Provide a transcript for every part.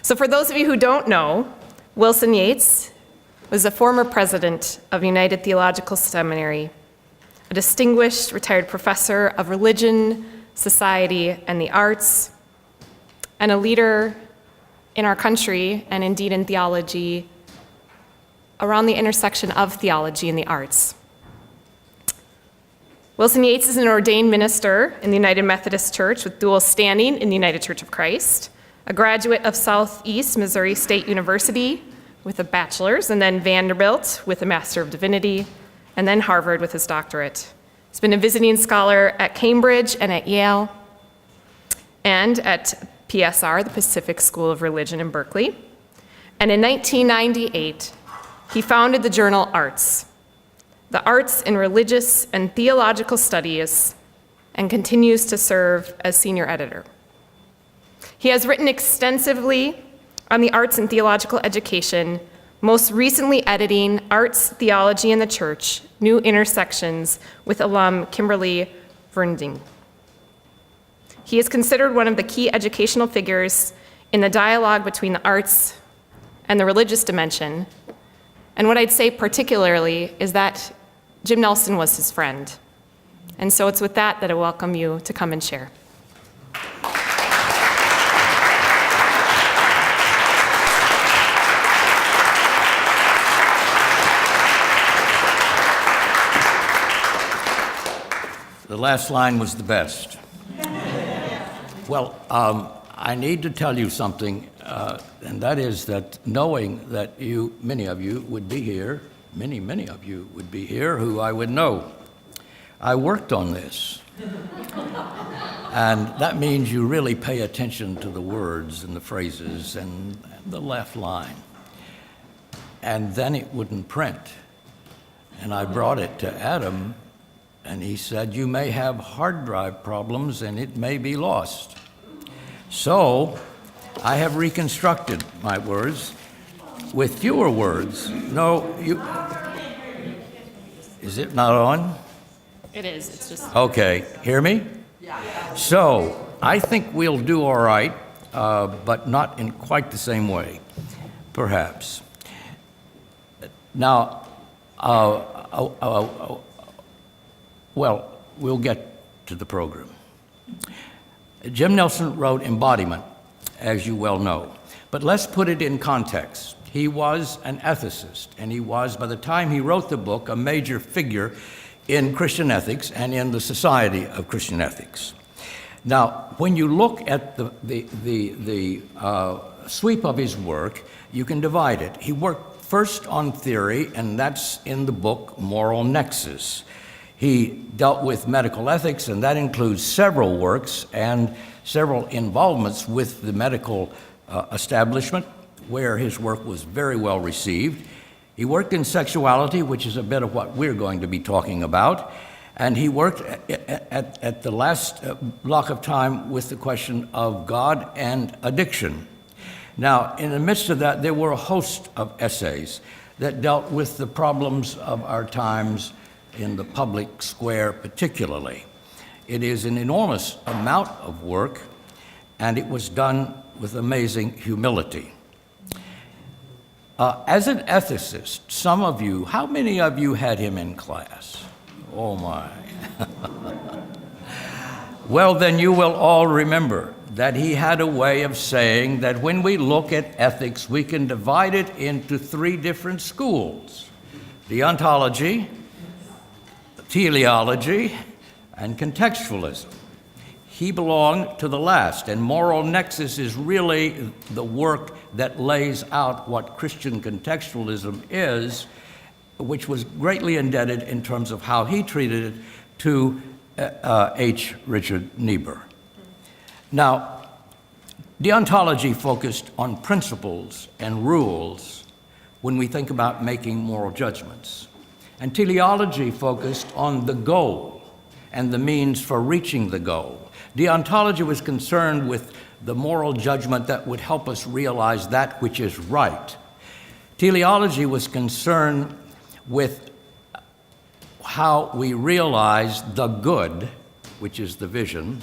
So for those of you who don't know, Wilson Yates was a former president of United Theological Seminary, a distinguished retired professor of religion, society, and the arts, and a leader in our country, and indeed in theology, around the intersection of theology and the arts. Wilson Yates is an ordained minister in the United Methodist Church with dual standing in the United Church of Christ, a graduate of Southeast Missouri State University with a bachelor's, and then Vanderbilt with a Master of Divinity, and then Harvard with his doctorate. He's been a visiting scholar at Cambridge and at Yale, and at PSR, the Pacific School of Religion in Berkeley. And in 1998, he founded the journal Arts, the Arts in Religious and Theological Studies, and continues to serve as senior editor. He has written extensively on the arts and theological education, most recently editing Arts, Theology, and the Church, New Intersections with alum Kimberly Vernding. He is considered one of the key educational figures in the dialogue between the arts and the religious dimension. And what I'd say particularly is that Jim Nelson was his friend. And so it's with that I welcome you to come and share. The last line was the best. Well, I need to tell you something, and that is that knowing that many of you would be here, many of you would be here who I would know. I worked on this. And that means you really pay attention to the words and the phrases and the left line. And then it wouldn't print. And I brought it to Adam, and he said, you may have hard drive problems and it may be lost. So I have reconstructed my words with fewer words. Is it not on? It is, it's just. Okay, hear me? Yeah. So I think we'll do all right, but not in quite the same way, perhaps. Now, well, we'll get to the program. Jim Nelson wrote Embodiment, as you well know, but let's put it in context. He was an ethicist, and he was, by the time he wrote the book, a major figure in Christian ethics and in the Society of Christian Ethics. Now, when you look at the sweep of his work, you can divide it. He worked first on theory, and that's in the book Moral Nexus. He dealt with medical ethics, and that includes several works and several involvements with the medical establishment, where his work was very well received. He worked in sexuality, which is a bit of what we're going to be talking about, and he worked at the last block of time with the question of God and addiction. Now, in the midst of that, there were a host of essays that dealt with the problems of our times in the public square particularly. It is an enormous amount of work, and it was done with amazing humility. As an ethicist, some of you, how many of you had him in class? Oh my. Well, then you will all remember that he had a way of saying that when we look at ethics, we can divide it into three different schools: the ontology, teleology, and contextualism. He belonged to the last, and Moral Nexus is really the work that lays out what Christian contextualism is, which was greatly indebted in terms of how he treated it to H. Richard Niebuhr. Now, deontology focused on principles and rules when we think about making moral judgments. And teleology focused on the goal and the means for reaching the goal. Deontology was concerned with the moral judgment that would help us realize that which is right. Teleology was concerned with how we realize the good, which is the vision,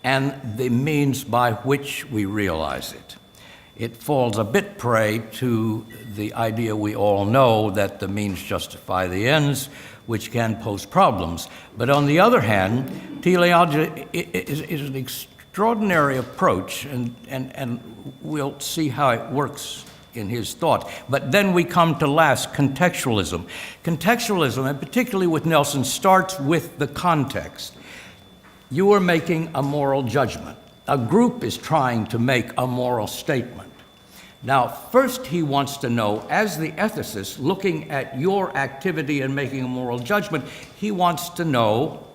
and the means by which we realize it. it falls a bit prey to the idea we all know that the means justify the ends, which can pose problems. But on the other hand, teleology is an extraordinary approach, and we'll see how it works in his thought. But then we come to last, contextualism. Contextualism, and particularly with Nelson, starts with the context. You are making a moral judgment. A group is trying to make a moral statement. Now, first he wants to know, as the ethicist looking at your activity and making a moral judgment, he wants to know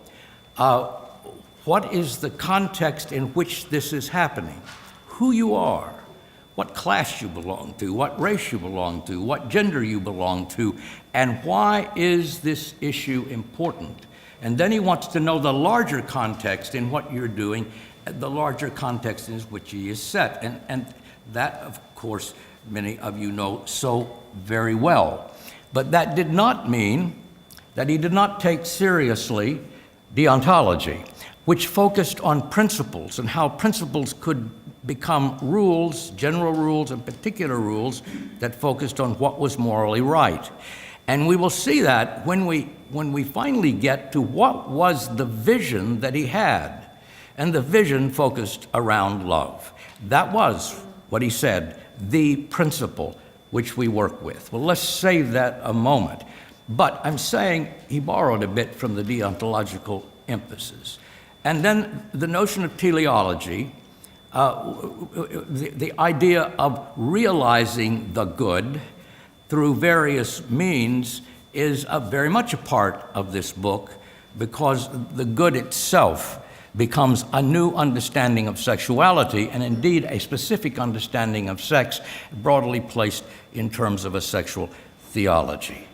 what is the context in which this is happening, who you are, what class you belong to, what race you belong to, what gender you belong to, and why is this issue important. And then he wants to know the larger context in what you're doing, the larger context in which he is set. And that, of course, many of you know so very well. But that did not mean that he did not take seriously deontology, which focused on principles and how principles could become rules, general rules and particular rules that focused on what was morally right. And we will see that when we finally get to what was the vision that he had. And the vision focused around love. That was what he said, the principle which we work with. Well, let's save that a moment. But I'm saying he borrowed a bit from the deontological emphasis. And then the notion of teleology, the idea of realizing the good through various means is very much a part of this book, because the good itself becomes a new understanding of sexuality, and indeed a specific understanding of sex, broadly placed in terms of a sexual theology.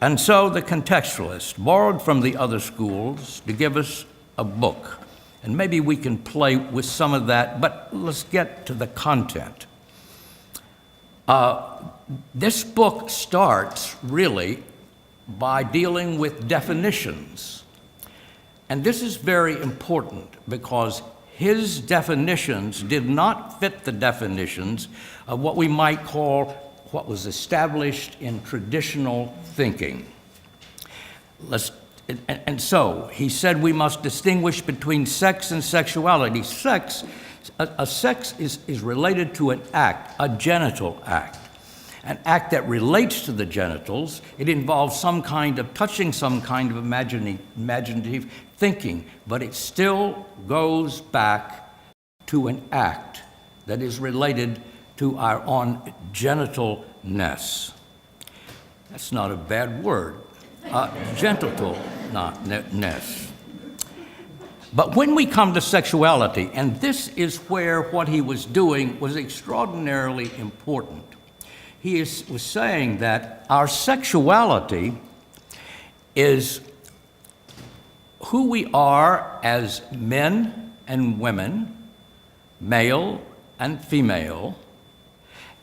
And so the contextualist borrowed from the other schools to give us a book. And maybe we can play with some of that, but let's get to the content. This book starts really by dealing with definitions. And this is very important because his definitions did not fit the definitions of what we might call what was established in traditional thinking. And so he said we must distinguish between sex and sexuality. Sex is related to an act, a genital act. An act that relates to the genitals. It involves some kind of touching, some kind of imaginative thinking, but it still goes back to an act that is related to our own genitalness. That's not a bad word, genitalness. But when we come to sexuality, and this is where what he was doing was extraordinarily important. He was saying that our sexuality is who we are as men and women, male and female,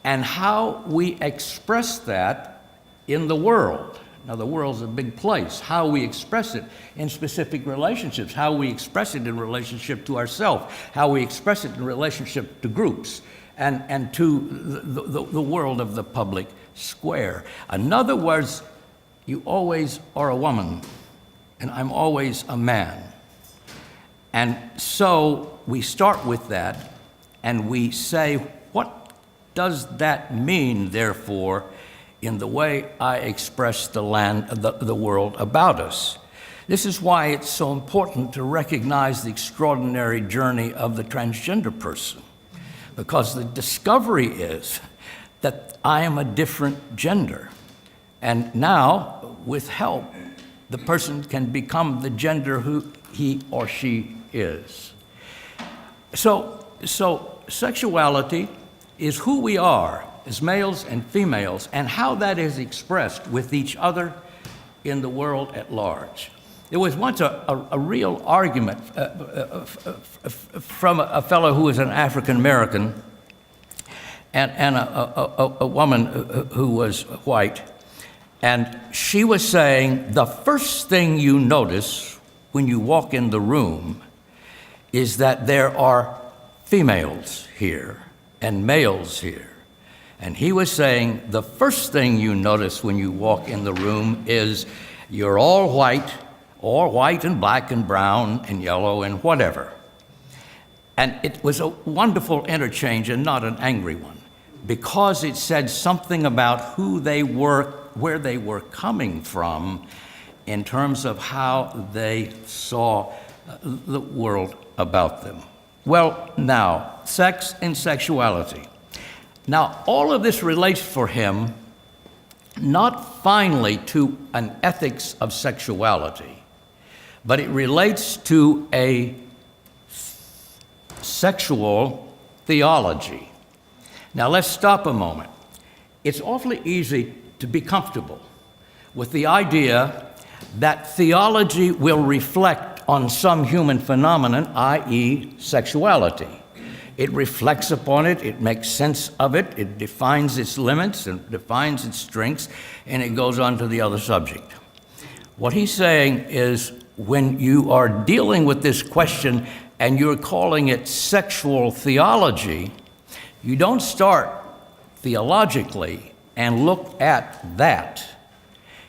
and how we express that in the world. Now, the world's a big place. How we express it in specific relationships, how we express it in relationship to ourselves, how we express it in relationship to groups, and to the world of the public square. In other words, you always are a woman, and I'm always a man. And so we start with that, and we say, what does that mean, therefore, in the way I express the world about us? This is why it's so important to recognize the extraordinary journey of the transgender person. Because the discovery is that I am a different gender. And now, with help, the person can become the gender who he or she is. So sexuality is who we are as males and females, and how that is expressed with each other in the world at large. There was once a real argument from a fellow who was an African American and a woman who was white. And she was saying, the first thing you notice when you walk in the room is that there are females here and males here. And he was saying the first thing you notice when you walk in the room is you're all white and black and brown and yellow and whatever. And it was a wonderful interchange and not an angry one, because it said something about who they were, where they were coming from in terms of how they saw the world about them. Well, now, sex and sexuality. Now, all of this relates for him not finally to an ethics of sexuality, but it relates to a sexual theology. Now, let's stop a moment. It's awfully easy to be comfortable with the idea that theology will reflect on some human phenomenon, i.e., sexuality. It reflects upon it, it makes sense of it, it defines its limits and defines its strengths, and it goes on to the other subject. What he's saying is when you are dealing with this question and you're calling it sexual theology, you don't start theologically and look at that.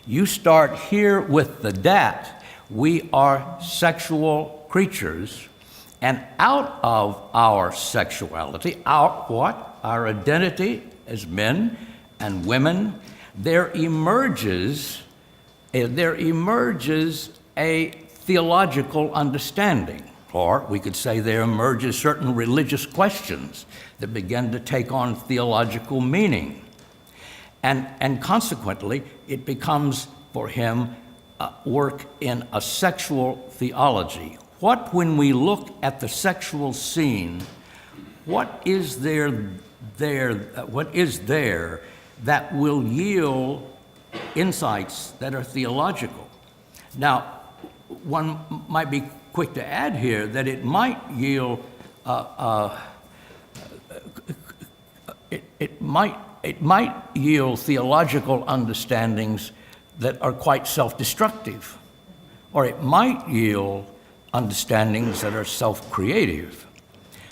You start here with the dat. We are sexual creatures, and out of our sexuality, our identity as men and women, there emerges a theological understanding. Or we could say there emerges certain religious questions that begin to take on theological meaning. And consequently, it becomes for him work in a sexual theology. What, when we look at the sexual scene, what is there that will yield insights that are theological? Now, one might be quick to add here that it might yield it might yield theological understandings that are quite self-destructive, or it might yield understandings that are self-creative,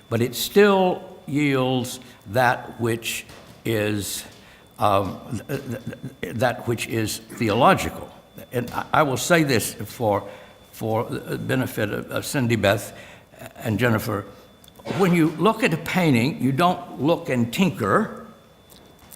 but it still yields that which is theological. And I will say this for the benefit of Cindy Beth and Jennifer. When you look at a painting, you don't look and tinker.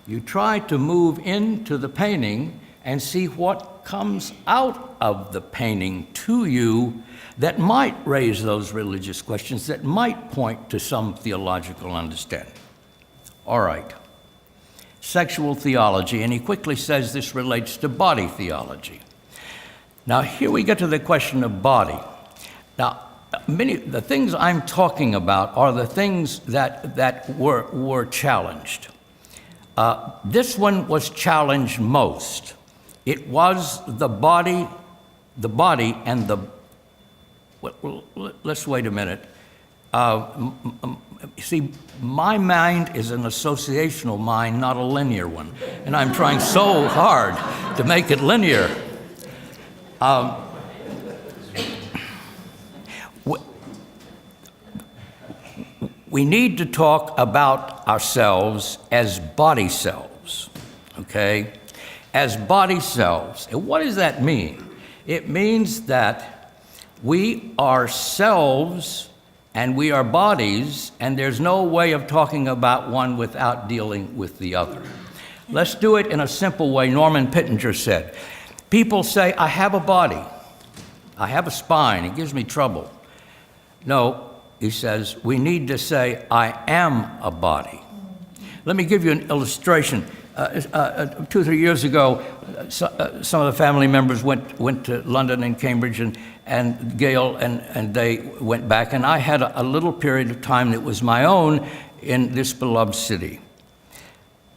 You try to move into the painting and see what comes out of the painting to you that might raise those religious questions, that might point to some theological understanding. All right. Sexual theology, and he quickly says this relates to body theology. Now, here we get to the question of body. Now, the things I'm talking about are the things that were challenged. This one was challenged most. It was the body and the. Well, let's wait a minute. See, my mind is an associational mind, not a linear one, and I'm trying so hard to make it linear. We need to talk about ourselves as body selves, okay? As body selves. And what does that mean? It means that we are selves and we are bodies, and there's no way of talking about one without dealing with the other. Let's do it in a simple way. Norman Pittenger said, people say, I have a body. I have a spine. It gives me trouble. No, he says, we need to say, I am a body. Let me give you an illustration. 2 or 3 years ago, some of the family members went to London and Cambridge, and Gail and they went back, and I had a little period of time that was my own in this beloved city.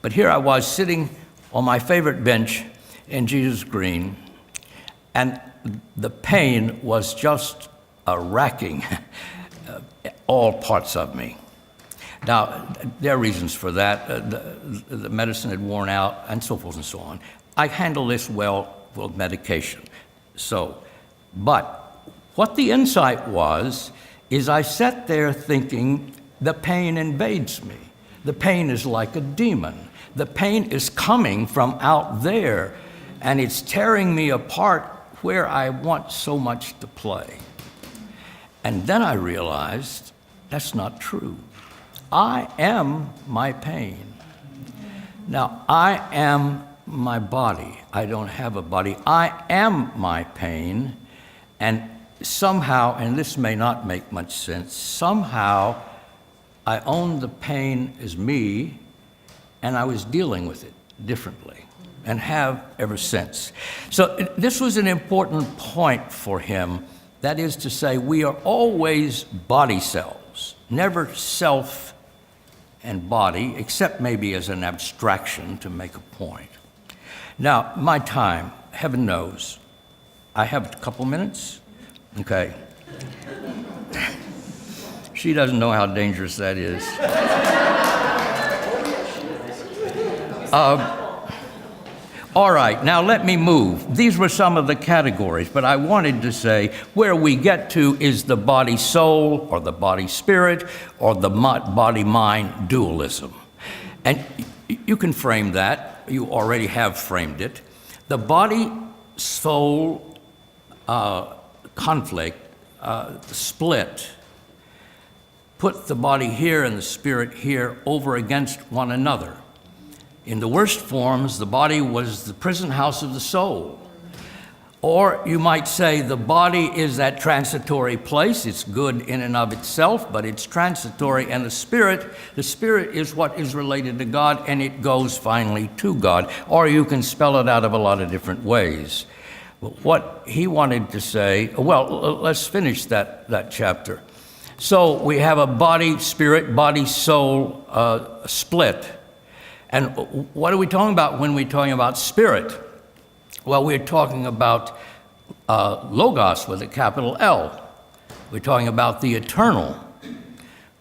But here I was sitting on my favorite bench in Jesus Green, and the pain was just racking all parts of me. Now, there are reasons for that. The medicine had worn out, and so forth and so on. I handle this well with medication. But what the insight was, is I sat there thinking, the pain invades me. The pain is like a demon. The pain is coming from out there, and it's tearing me apart where I want so much to play. And then I realized that's not true. I am my pain. Now, I am my body. I don't have a body. I am my pain, and somehow, and this may not make much sense, somehow I own the pain as me, and I was dealing with it differently, and have ever since. So this was an important point for him. That is to say, we are always body selves, never self and body, except maybe as an abstraction to make a point. Now, my time, heaven knows, I have a couple minutes? Okay. She doesn't know how dangerous that is. All right, now let me move. These were some of the categories, but I wanted to say where we get to is the body-soul or the body-spirit or the body-mind dualism. And you can frame that. You already have framed it. The body-soul conflict, split, put the body here and the spirit here over against one another. In the worst forms, the body was the prison house of the soul. Or you might say the body is that transitory place. It's good in and of itself, but it's transitory. And the spirit is what is related to God, and it goes finally to God. Or you can spell it out of a lot of different ways. But what he wanted to say, well, let's finish that chapter. So we have a body-spirit, body-soul split. And what are we talking about when we're talking about spirit? Well, we're talking about logos with a capital L. We're talking about the eternal.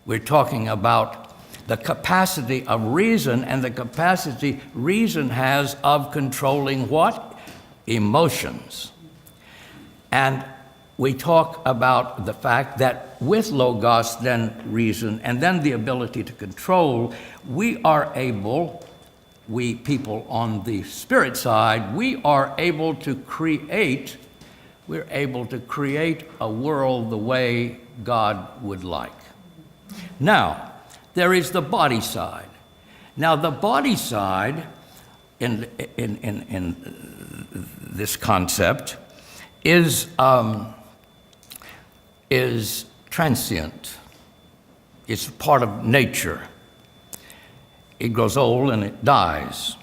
We're talking about the capacity of reason and the capacity reason has of controlling what? Emotions. And we talk about the fact that with logos, then reason, and then the ability to control, we are able, we people on the spirit side, we are able to create, we're able to create a world the way God would like. Now, there is the body side. Now, the body side in this concept is transient. It's part of nature. It grows old and it dies.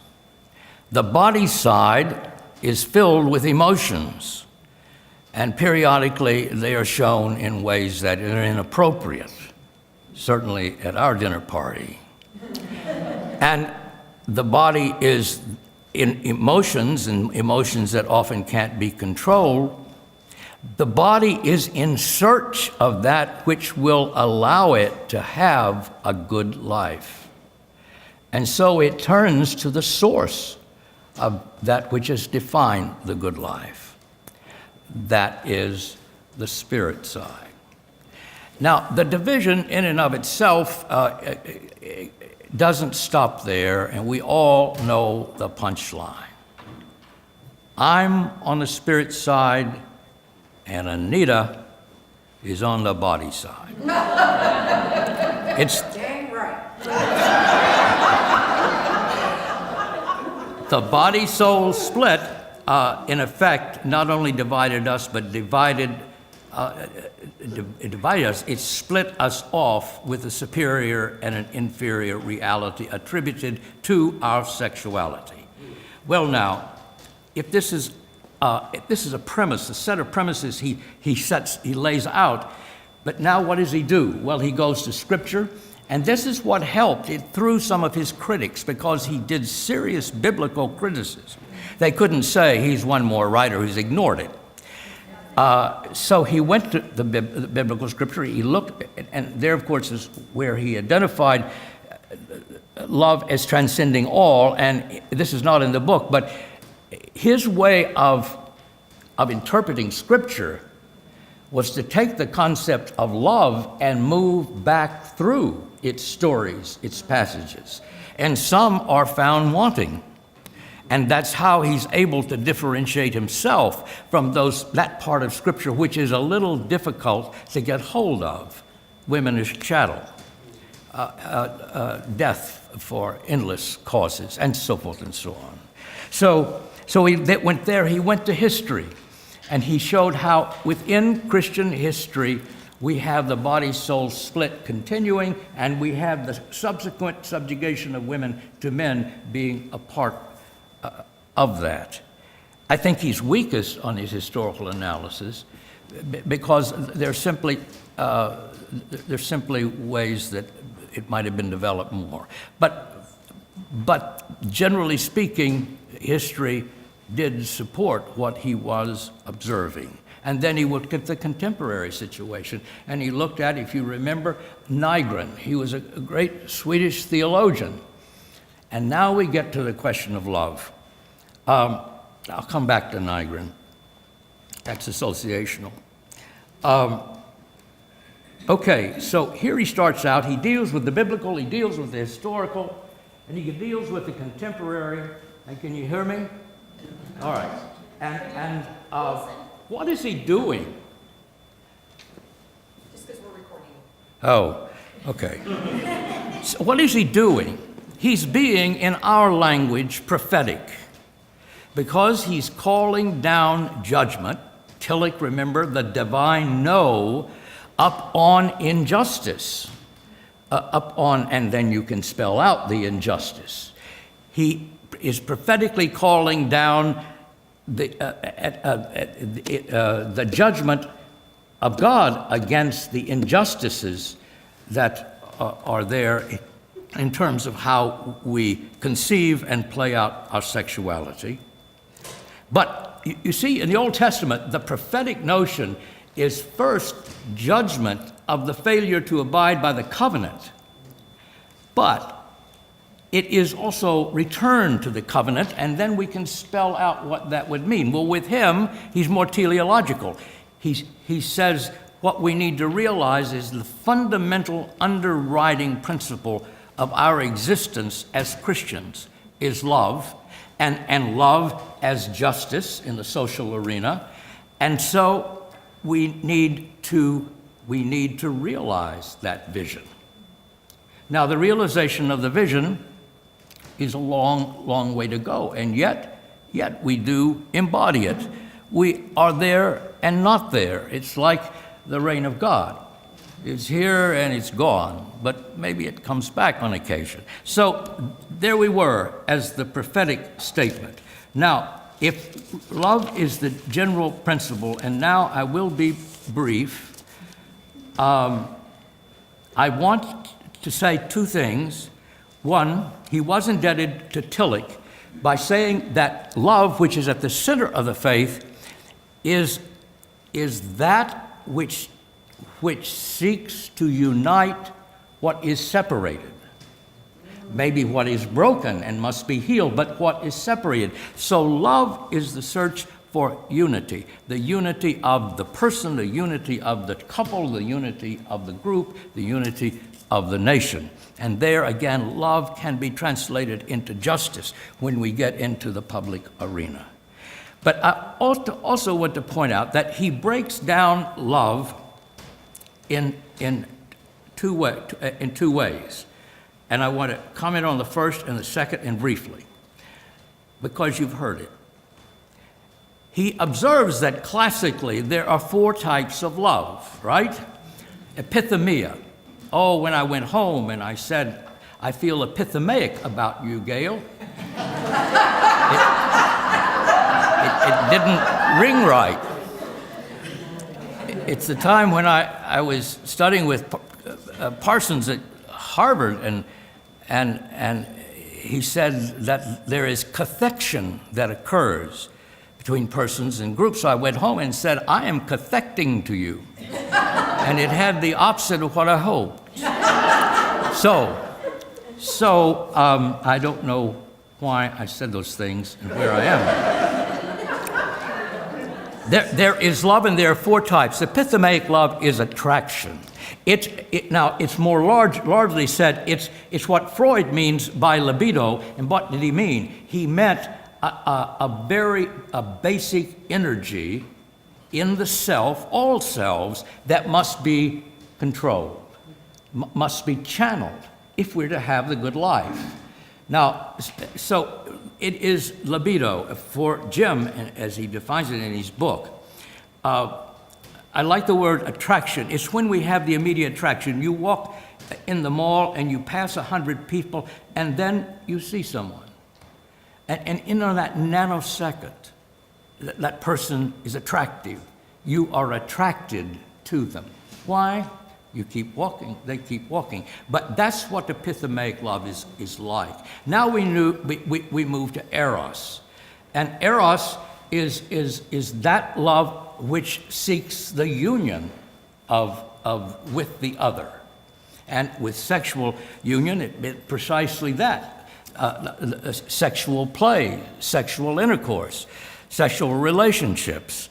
The body side is filled with emotions, and periodically they are shown in ways that are inappropriate, certainly at our dinner party. And the body is in emotions, and emotions that often can't be controlled. The body is in search of that which will allow it to have a good life. And so it turns to the source of that which has defined the good life. That is the spirit side. Now, the division in and of itself doesn't stop there, and we all know the punchline. I'm on the spirit side, and Anita is on the body side. It's dang right. The body-soul split, in effect, not only divided us, but divided us. It split us off with a superior and an inferior reality attributed to our sexuality. Well, now, if this is a premise, a set of premises he lays out. But now what does he do? Well, he goes to Scripture, and this is what helped. It threw some of his critics because he did serious biblical criticism. They couldn't say he's one more writer who's ignored it. So he went to the biblical Scripture. He looked, and there, of course, is where he identified love as transcending all. And this is not in the book, but his way of interpreting Scripture was to take the concept of love and move back through its stories, its passages. And some are found wanting. And that's how he's able to differentiate himself from that part of Scripture which is a little difficult to get hold of. Women as chattel, death for endless causes, and so forth and so on. So he went there, he went to history, and he showed how within Christian history we have the body-soul split continuing, and we have the subsequent subjugation of women to men being a part of that. I think he's weakest on his historical analysis because there's simply ways that it might have been developed more. But generally speaking, history did support what he was observing. And then he looked at the contemporary situation, and he looked at, if you remember, Nygren. He was a great Swedish theologian. And now we get to the question of love. I'll come back to Nygren. That's associational. Okay, so here he starts out. He deals with the biblical, he deals with the historical, and he deals with the contemporary. And can you hear me? All right. And what is he doing? Just because we're recording. Oh, okay. So what is he doing? He's being, in our language, prophetic. Because he's calling down judgment, Tillich, remember, the divine no, up on injustice. And then you can spell out the injustice. He is prophetically calling down the judgment of God against the injustices that are there in terms of how we conceive and play out our sexuality. But you see, in the Old Testament, the prophetic notion is first judgment of the failure to abide by the covenant. But it is also return to the covenant, and then we can spell out what that would mean. Well, with him, he's more teleological. He says what we need to realize is the fundamental underwriting principle of our existence as Christians is love, and love as justice in the social arena. And so we need to realize that vision. Now, the realization of the vision is a long, long way to go, and yet we do embody it. We are there and not there. It's like the reign of God. It's here and it's gone, but maybe it comes back on occasion. So there we were as the prophetic statement. Now, if love is the general principle, and now I will be brief, I want to say two things. One, he was indebted to Tillich by saying that love, which is at the center of the faith, is that which seeks to unite what is separated. Maybe what is broken and must be healed, but what is separated. So love is the search for unity, the unity of the person, the unity of the couple, the unity of the group, the unity of the nation. And there again, love can be translated into justice when we get into the public arena. But I also want to point out that he breaks down love in two ways. And I want to comment on the first and the second and briefly, because you've heard it. He observes that classically there are four types of love, right? Epithemia. Oh, when I went home and I said, I feel epithemic about you, Gail. It didn't ring right. It's the time when I was studying with Parsons at Harvard, and he said that there is cathextion that occurs between persons and groups. So I went home and said, I am cathecting to you. And it had the opposite of what I hoped. So I don't know why I said those things and where I am. There is love, and there are four types. Epithamaic love is attraction. Now, it's more largely said, it's what Freud means by libido. And what did he mean? He meant a basic energy in the self, all selves, that must be controlled, must be channeled if we're to have the good life. Now, so it is libido for Jim, as he defines it in his book. I like the word attraction. It's when we have the immediate attraction. You walk in the mall and you pass 100 people, and then you see someone. And in that nanosecond, that person is attractive. You are attracted to them. Why? You keep walking, they keep walking. But that's what epithamaic love is like. Now we move to eros. And eros is that love which seeks the union with the other. And with sexual union, it precisely that. Sexual play, sexual intercourse, sexual relationships.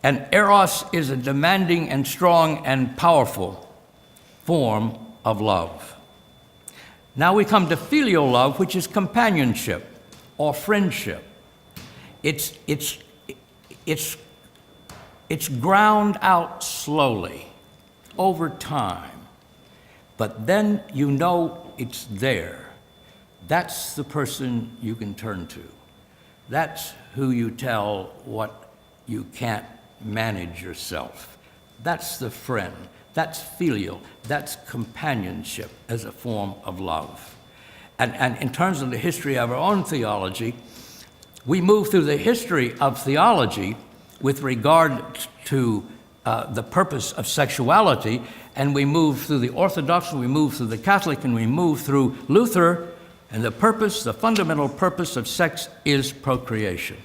And eros is a demanding and strong and powerful form of love. Now we come to filial love, which is companionship or friendship. It's ground out slowly over time, but then you know it's there. That's the person you can turn to. That's who you tell what you can't manage yourself. That's the friend. That's filial. That's companionship as a form of love. And in terms of the history of our own theology, we move through the history of theology with regard to the purpose of sexuality, and we move through the Orthodox, and we move through the Catholic, and we move through Luther, and the fundamental purpose of sex is procreation.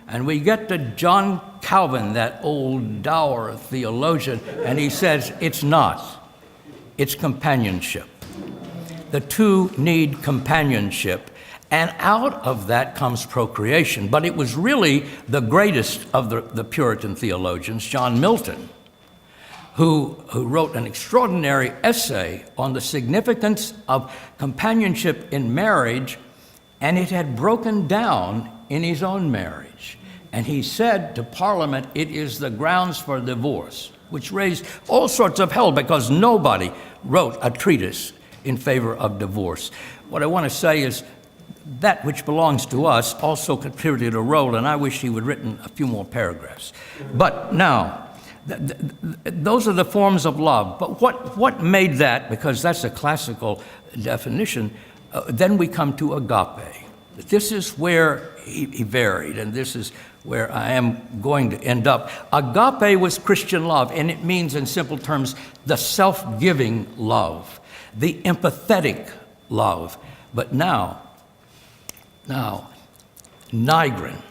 And we get to John Calvin, that old dour theologian, and he says, it's not. It's companionship. The two need companionship, and out of that comes procreation. But it was really the greatest of the Puritan theologians, John Milton, who wrote an extraordinary essay on the significance of companionship in marriage, and it had broken down in his own marriage. And he said to Parliament, it is the grounds for divorce, which raised all sorts of hell because nobody wrote a treatise in favor of divorce. What I want to say is that which belongs to us also contributed a role, and I wish he would have written a few more paragraphs. But now, those are the forms of love. But what made that, because that's a classical definition, then we come to agape. This is where he varied, and this is where I am going to end up. Agape was Christian love, and it means, in simple terms, the self-giving love, the empathetic love. But now, Nygren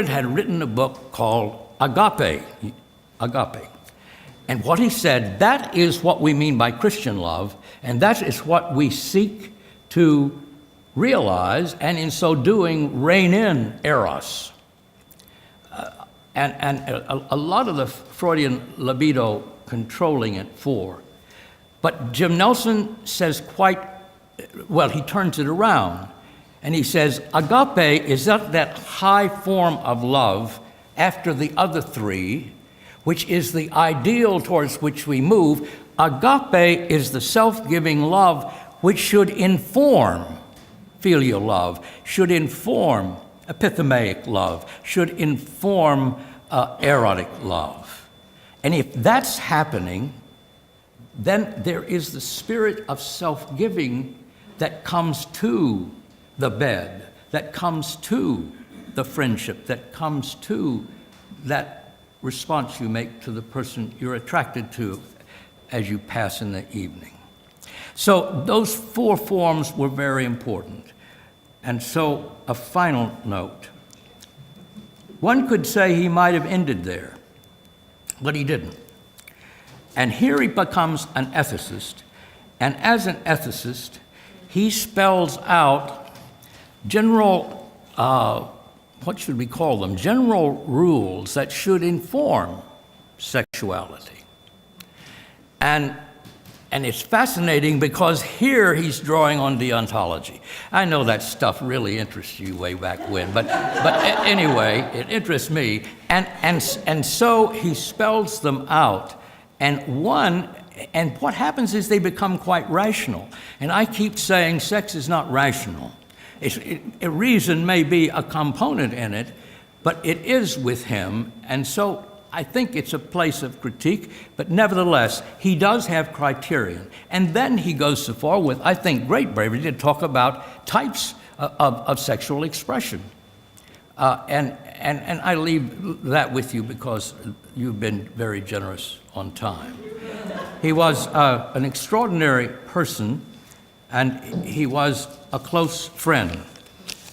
had written a book called Agape. And what he said, that is what we mean by Christian love, and that is what we seek to realize, and in so doing, rein in eros. And a lot of the Freudian libido controlling it for. But Jim Nelson says he turns it around, and he says, agape is not that high form of love after the other three, which is the ideal towards which we move. Agape is the self-giving love which should inform filial love, should inform epithamaic love, should inform erotic love. And if that's happening, then there is the spirit of self-giving that comes to the bed, that comes to the friendship, that comes to that response you make to the person you're attracted to as you pass in the evening. So those four forms were very important. And so a final note. One could say he might have ended there, but he didn't. And here he becomes an ethicist. And as an ethicist, he spells out general what should we call them? General rules that should inform sexuality. And it's fascinating because here he's drawing on the Ontology. I know that stuff really interests you way back when, but anyway, it interests me. And so he spells them out. And what happens is they become quite rational. And I keep saying sex is not rational. A reason may be a component in it, but it is with him. And so I think it's a place of critique, but nevertheless, he does have criterion. And then he goes so far with, I think, great bravery to talk about types of sexual expression. And I leave that with you because you've been very generous on time. He was an extraordinary person, and he was a close friend.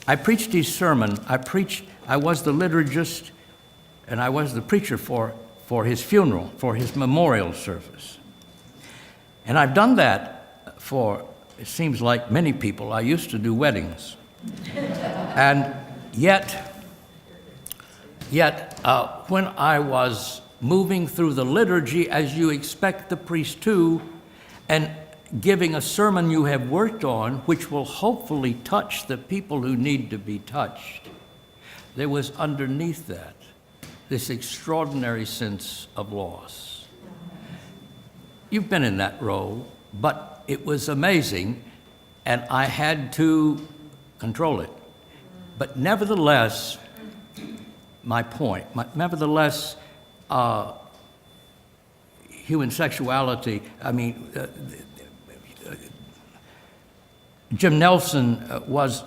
I preached his sermon. I was the liturgist, and I was the preacher for his funeral, for his memorial service. And I've done that for, it seems like many people. I used to do weddings. And yet, when I was moving through the liturgy, as you expect the priest to, and giving a sermon you have worked on, which will hopefully touch the people who need to be touched, there was underneath that this extraordinary sense of loss. You've been in that role, but it was amazing, and I had to control it. But nevertheless, human sexuality, Jim Nelson was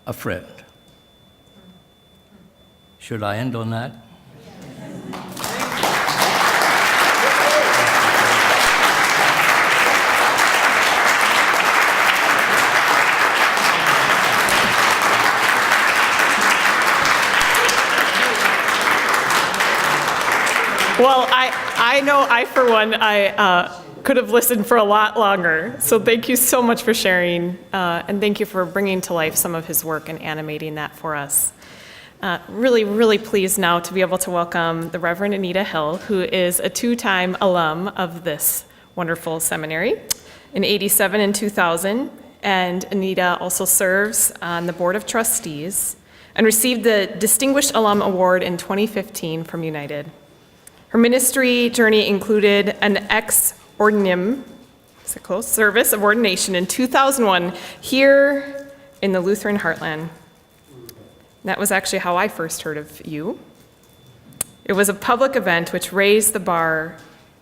a friend. Should I end on that? Well, I know for one, could have listened for a lot longer. So thank you so much for sharing, and thank you for bringing to life some of his work and animating that for us. Really, really pleased now to be able to welcome the Reverend Anita Hill, who is a two-time alum of this wonderful seminary in '87 and 2000. And Anita also serves on the Board of Trustees and received the Distinguished Alum Award in 2015 from United. Her ministry journey included an ex ordinum service of ordination in 2001 here in the Lutheran Heartland. That was actually how I first heard of you. It was a public event which raised the bar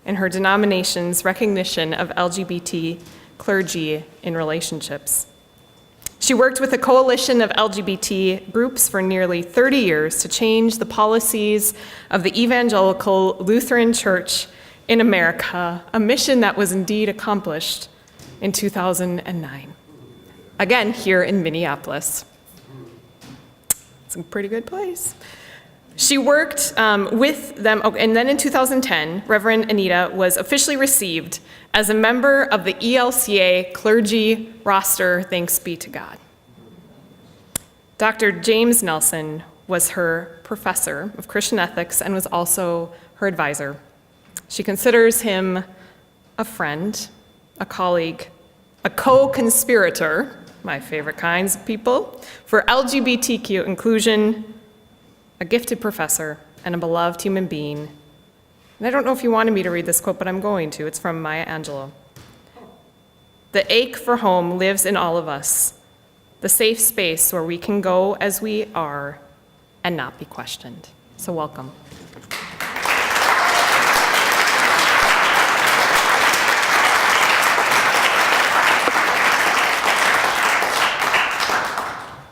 in her denomination's recognition of LGBT clergy in relationships. She worked with a coalition of LGBT groups for nearly 30 years to change the policies of the Evangelical Lutheran Church in America, a mission that was indeed accomplished in 2009. Again, here in Minneapolis. It's a pretty good place. She worked with them, and then in 2010, Reverend Anita was officially received as a member of the ELCA clergy roster, thanks be to God. Dr. James Nelson was her professor of Christian ethics and was also her advisor. She considers him a friend, a colleague, a co-conspirator, my favorite kinds of people, for LGBTQ inclusion, a gifted professor, and a beloved human being. And I don't know if you wanted me to read this quote, but I'm going to. It's from Maya Angelou. "The ache for home lives in all of us, the safe space where we can go as we are and not be questioned." So welcome.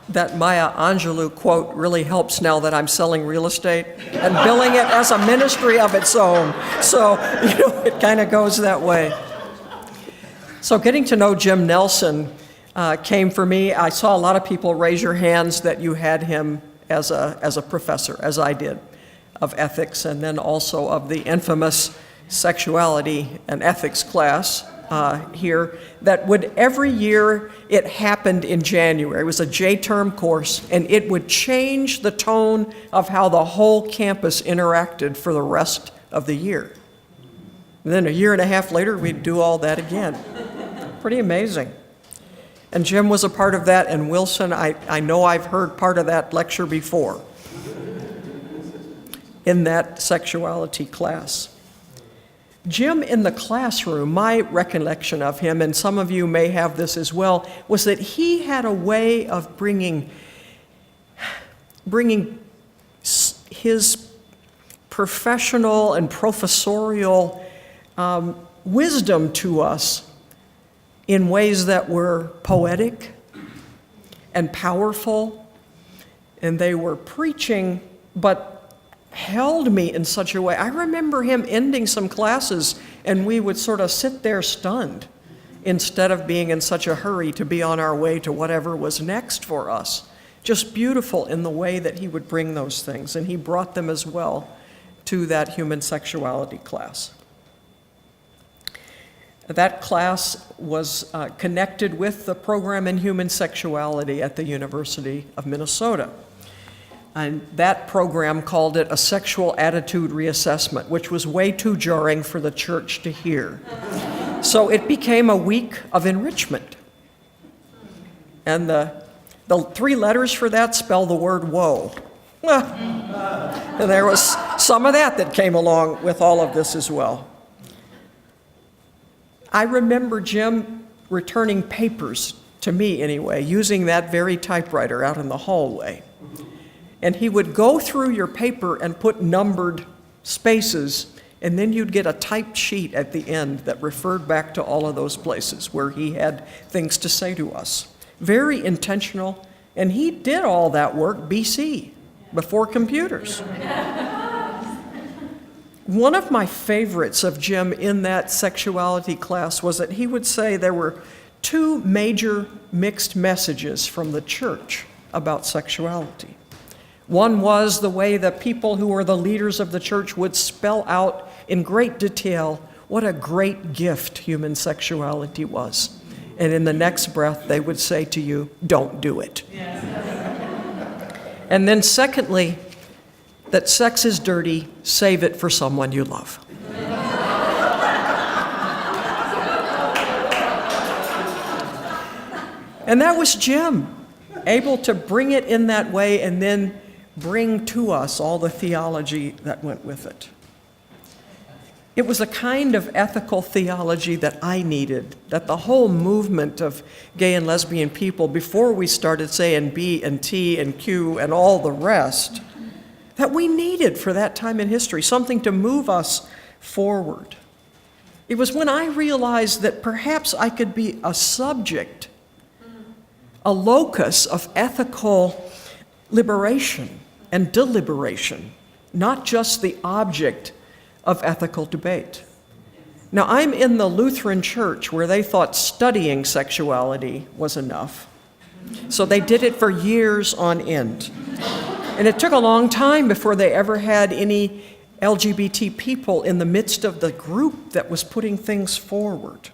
That Maya Angelou quote really helps now that I'm selling real estate and billing it as a ministry of its own. So, it kind of goes that way. So getting to know Jim Nelson came for me. I saw a lot of people raise your hands that you had him as a professor, as I did, of ethics, and then also of the infamous sexuality and ethics class. here that would every year, it happened in January. It was a J-term course, and it would change the tone of how the whole campus interacted for the rest of the year. And then a year and a half later, we'd do all that again. Pretty amazing. And Jim was a part of that, and Wilson, I know I've heard part of that lecture before in that sexuality class. Jim in the classroom, my recollection of him, and some of you may have this as well, was that he had a way of bringing his professional and professorial wisdom to us in ways that were poetic and powerful, and they were preaching, but held me in such a way. I remember him ending some classes, and we would sort of sit there stunned instead of being in such a hurry to be on our way to whatever was next for us. Just beautiful in the way that he would bring those things, and he brought them as well to that human sexuality class. That class was connected with the program in human sexuality at the University of Minnesota. And that program called it a sexual attitude reassessment, which was way too jarring for the church to hear. So it became a week of enrichment. And the 3 letters for that spell the word woe. And there was some of that came along with all of this as well. I remember Jim returning papers, to me anyway, using that very typewriter out in the hallway. And he would go through your paper and put numbered spaces, and then you'd get a typed sheet at the end that referred back to all of those places where he had things to say to us. Very intentional, and he did all that work BC, before computers. One of my favorites of Jim in that sexuality class was that he would say there were 2 major mixed messages from the church about sexuality. One was the way the people who were the leaders of the church would spell out in great detail what a great gift human sexuality was. And in the next breath, they would say to you, don't do it. Yes. And then secondly, that sex is dirty, save it for someone you love. And that was Jim, able to bring it in that way and then bring to us all the theology that went with it. It was a kind of ethical theology that I needed, that the whole movement of gay and lesbian people, before we started saying B and T and Q and all the rest, that we needed for that time in history, something to move us forward. It was when I realized that perhaps I could be a subject, a locus of ethical liberation and deliberation, not just the object of ethical debate. Now, I'm in the Lutheran Church where they thought studying sexuality was enough, so they did it for years on end. And it took a long time before they ever had any LGBT people in the midst of the group that was putting things forward.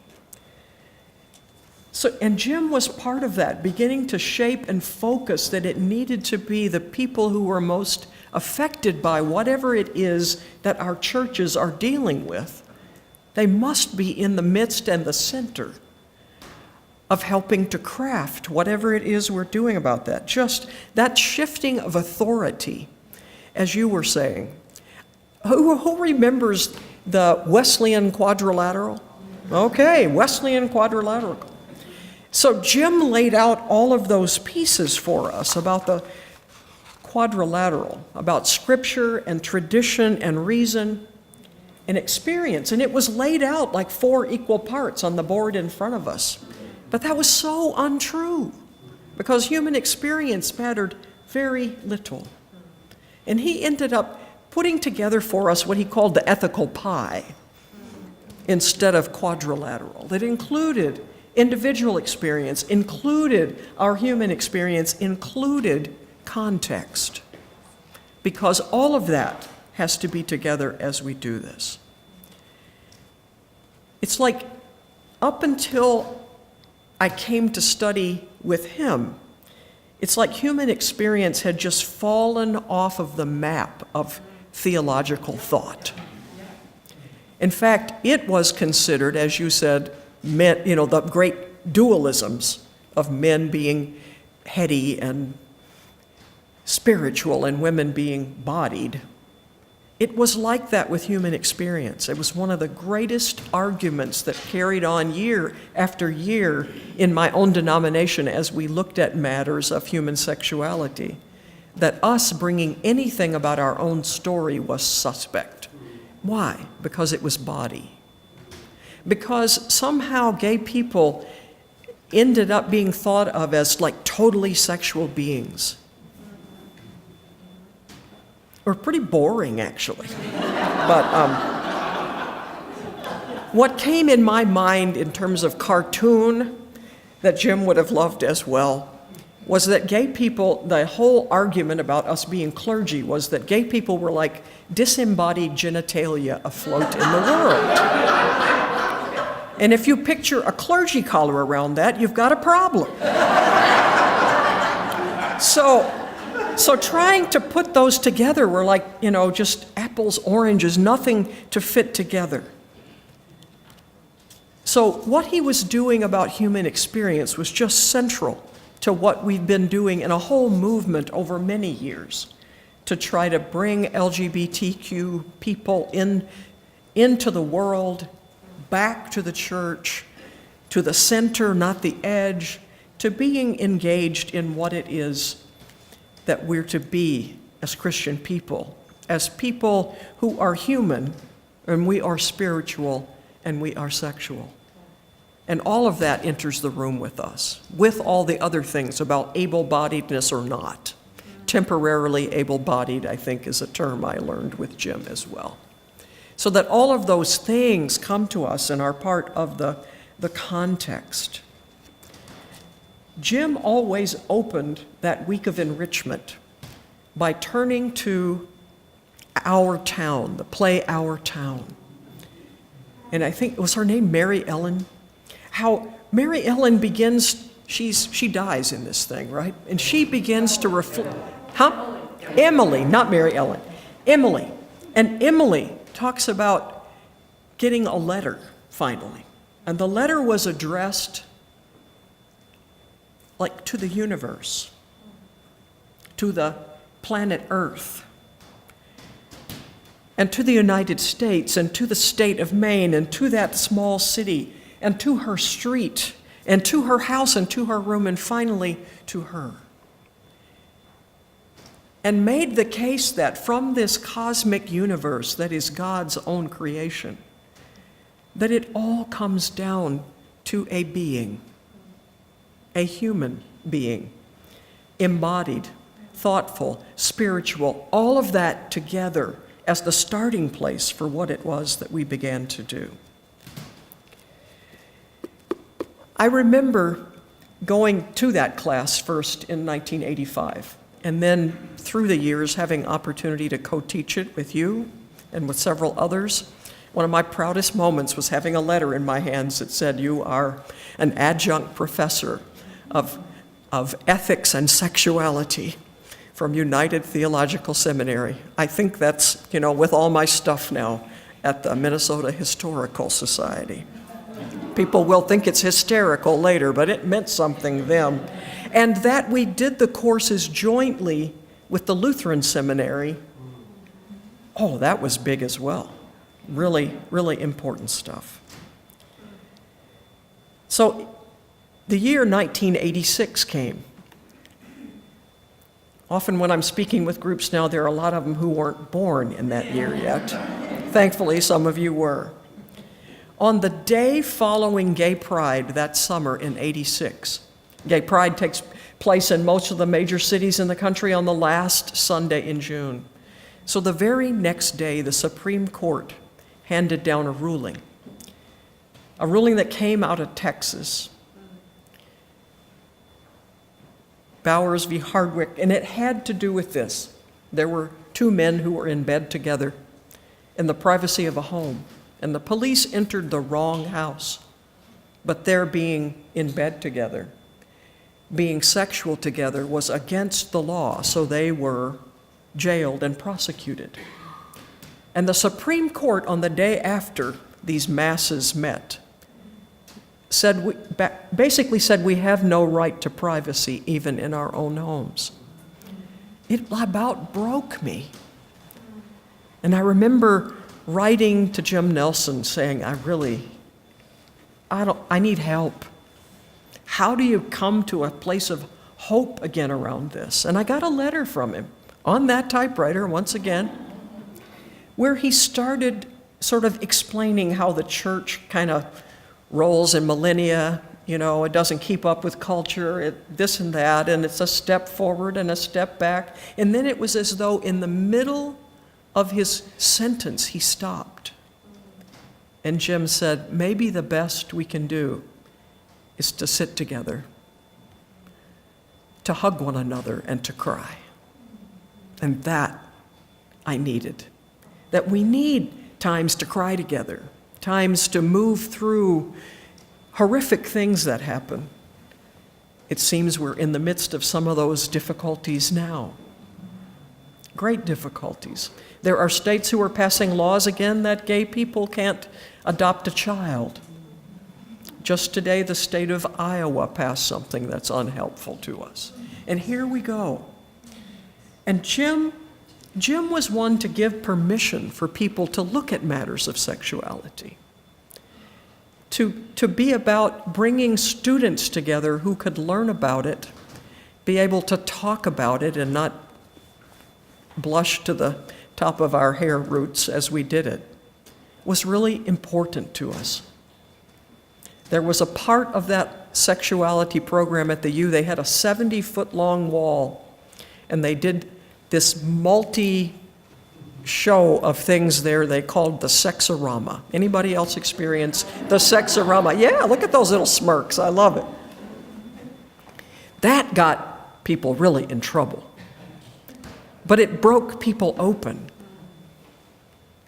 And Jim was part of that, beginning to shape and focus that it needed to be the people who were most affected by whatever it is that our churches are dealing with. They must be in the midst and the center of helping to craft whatever it is we're doing about that. Just that shifting of authority, as you were saying. Who remembers the Wesleyan Quadrilateral? Okay, Wesleyan Quadrilateral. So Jim laid out all of those pieces for us about the quadrilateral, about scripture and tradition and reason and experience. And it was laid out like 4 equal parts on the board in front of us. But that was so untrue because human experience mattered very little. And he ended up putting together for us what he called the ethical pie instead of quadrilateral. That included individual experience, included our human experience, included context. Because all of that has to be together as we do this. It's like up until I came to study with him, it's like human experience had just fallen off of the map of theological thought. In fact, it was considered, as you said, the great dualisms of men being heady and spiritual and women being bodied. It was like that with human experience. It was one of the greatest arguments that carried on year after year in my own denomination as we looked at matters of human sexuality, that us bringing anything about our own story was suspect. Why? Because it was body. Because somehow gay people ended up being thought of as like totally sexual beings. Or pretty boring, actually. But what came in my mind in terms of cartoon that Jim would have loved as well was that gay people, the whole argument about us being clergy was that gay people were like disembodied genitalia afloat in the world. And if you picture a clergy collar around that, you've got a problem. So trying to put those together were like, just apples, oranges, nothing to fit together. So what he was doing about human experience was just central to what we've been doing in a whole movement over many years to try to bring LGBTQ people into the world, back to the church, to the center, not the edge, to being engaged in what it is that we're to be as Christian people, as people who are human, and we are spiritual, and we are sexual. And all of that enters the room with us, with all the other things about able-bodiedness or not. Temporarily able-bodied, I think, is a term I learned with Jim as well. So that all of those things come to us and are part of the context. Jim always opened that week of enrichment by turning to Our Town, the play Our Town. And I think, was her name Mary Ellen? How Mary Ellen begins, she dies in this thing, right? And she begins to reflect, Emily, not Mary Ellen, Emily. And Emily talks about getting a letter, finally. And the letter was addressed like to the universe, to the planet Earth, and to the United States, and to the state of Maine, and to that small city, and to her street, and to her house, and to her room, and finally to her. And made the case that from this cosmic universe that is God's own creation, that it all comes down to a being, a human being, embodied, thoughtful, spiritual, all of that together as the starting place for what it was that we began to do. I remember going to that class first in 1985, and then through the years having opportunity to co-teach it with you and with several others. One of my proudest moments was having a letter in my hands that said, "You are an adjunct professor of ethics and sexuality from United Theological Seminary." I think that's, with all my stuff now at the Minnesota Historical Society. People will think it's hysterical later, but it meant something then. And that we did the courses jointly with the Lutheran Seminary, that was big as well. Really, really important stuff. So the year 1986 came. Often when I'm speaking with groups now, there are a lot of them who weren't born in that year yet. Thankfully, some of you were. On the day following Gay Pride that summer in '86, Gay Pride takes place in most of the major cities in the country on the last Sunday in June. So the very next day, the Supreme Court handed down a ruling that came out of Texas, Bowers v. Hardwick, and it had to do with this. There were two men who were in bed together in the privacy of a home, and the police entered the wrong house. but their being in bed together, being sexual together, was against the law, so they were jailed and prosecuted. And the Supreme Court, on the day after these masses met, basically said we have no right to privacy even in our own homes. It about broke me. And I remember writing to Jim Nelson saying, I need help. How do you come to a place of hope again around this? And I got a letter from him on that typewriter, once again, where he started sort of explaining how the church kind of rolls in millennia. You know, it doesn't keep up with culture, this and that, and it's a step forward and a step back. And then it was as though in the middle of his sentence, he stopped. And Jim said, maybe the best we can do is to sit together, to hug one another, and to cry. And that I needed. That we need times to cry together, times to move through horrific things that happen. It seems we're in the midst of some of those difficulties now. Great difficulties. There are states who are passing laws again that gay people can't adopt a child. Just today, the state of Iowa passed something that's unhelpful to us. And here we go. And Jim was one to give permission for people to look at matters of sexuality, to be about bringing students together who could learn about it, be able to talk about it and not blush to the top of our hair roots as we did it, was really important to us. There was a part of that sexuality program at the U, they had a 70-foot-long wall, and they did this multi-show of things there they called the sexorama. Anybody else experience the sexorama? Yeah, look at those little smirks. I love it. That got people really in trouble. But it broke people open.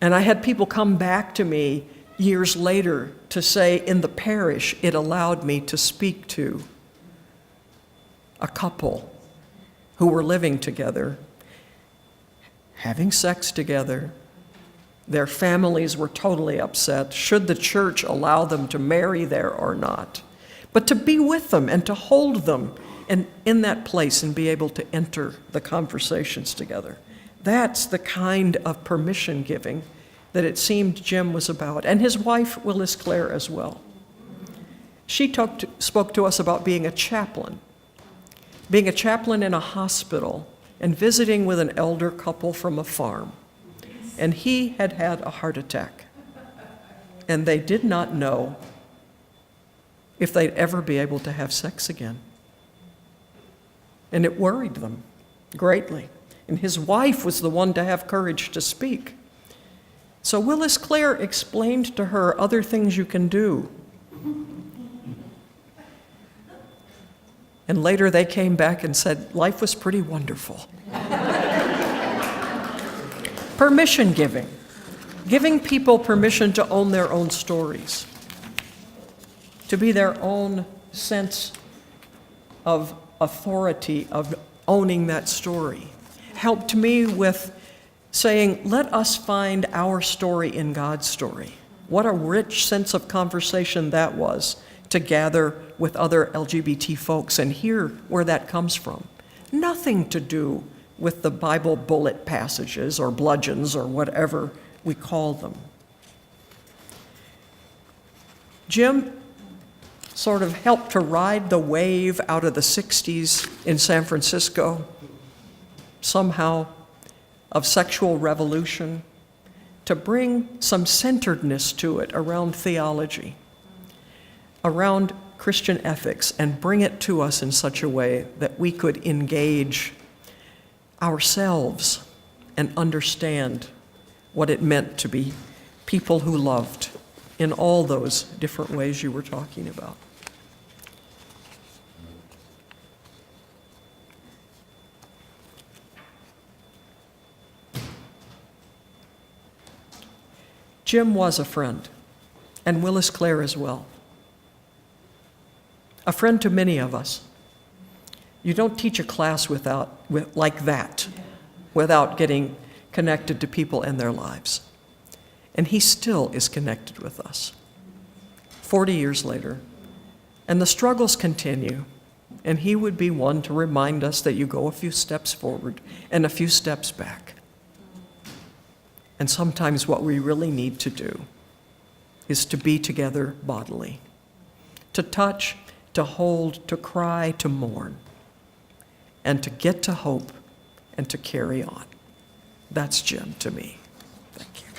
And I had people come back to me years later to say, in the parish, it allowed me to speak to a couple who were living together, having sex together. Their families were totally upset. Should the church allow them to marry there or not? But to be with them and to hold them and in that place and be able to enter the conversations together. That's the kind of permission giving that it seemed Jim was about, and his wife, Willis Clare, as well. She spoke to us about being a chaplain in a hospital and visiting with an elder couple from a farm. And he had had a heart attack, and they did not know if they'd ever be able to have sex again. And it worried them greatly. And his wife was the one to have courage to speak. So Willis Clare explained to her other things you can do. And later they came back and said, life was pretty wonderful. Permission giving. Giving people permission to own their own stories. To be their own sense of authority, of owning that story, helped me with saying, let us find our story in God's story. What a rich sense of conversation that was to gather with other LGBT folks and hear where that comes from. Nothing to do with the Bible bullet passages or bludgeons or whatever we call them. Jim sort of helped to ride the wave out of the 60s in San Francisco, somehow, of sexual revolution, to bring some centeredness to it around theology, around Christian ethics, and bring it to us in such a way that we could engage ourselves and understand what it meant to be people who loved in all those different ways you were talking about. Jim was a friend, and Willis Clare as well. a friend to many of us. You don't teach a class like that without getting connected to people in their lives. And he still is connected with us 40 years later. And the struggles continue. And he would be one to remind us that you go a few steps forward and a few steps back. And sometimes what we really need to do is to be together bodily, to touch, to hold, to cry, to mourn, and to get to hope and to carry on. That's Jim to me. Thank you.